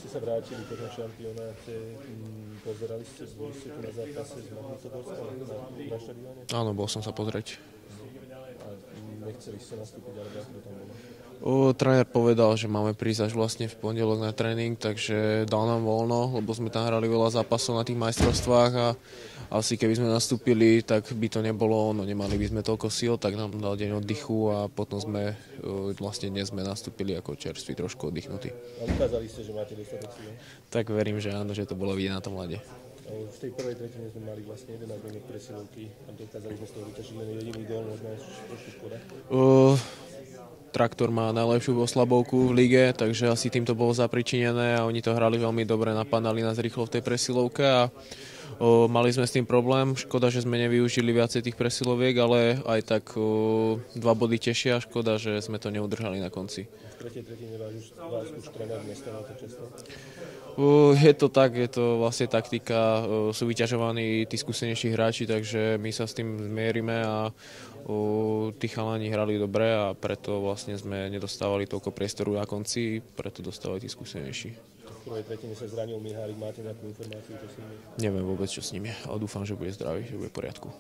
ste sa vrátili po tom šampionáte, pozerali ste tu na zápase z Magnitogorskom na štadióne? Áno, bol som sa pozrieť. A nechceli ste nastúpiť, alebo ako to tam bolo? Tréner povedal, že máme prísť až vlastne v pondelok na tréning, takže dal nám voľno, lebo sme tam hrali veľa zápasov na tých majstrovstvách a asi keby sme nastúpili, tak by to nebolo ono, nemali by sme toľko síl, tak nám dal deň oddychu a potom sme vlastne dnes sme nastúpili ako čerství, trošku oddychnutí. A ukázali ste, že máte dostatok síl? Tak verím, že áno, že to bolo vidieť na tom ľade. V tej prvej tretine sme mali vlastne 11 minút presilovky a dokázali sme z toho vyťažiť len jediný gól, možno je trošku škoda. Traktor má najlepšiu oslabovku v lige, takže asi týmto bolo zapričinené a oni to hrali veľmi dobre, napadali nás rýchlo v tej presilovke a mali sme s tým problém. Škoda, že sme nevyužili viacej tých presiloviek, ale aj tak 2 body tešia. Škoda, že sme to neudržali na konci. V tretej tretine vás už tréner nestával tak často? Je to tak, je to vlastne taktika, sú vyťažovaní tí skúsenejší hráči, takže my sa s tým zmierime a tí chalani hrali dobre a preto vlastne sme nedostávali toľko priestoru na konci, preto dostávali tí skúsenejší. V prvej tretine sa zranil Mihálik, máte nejakú informáciu, čo s ním je? Neviem vôbec, čo s ním je, ale dúfam, že bude zdravý, že bude v poriadku.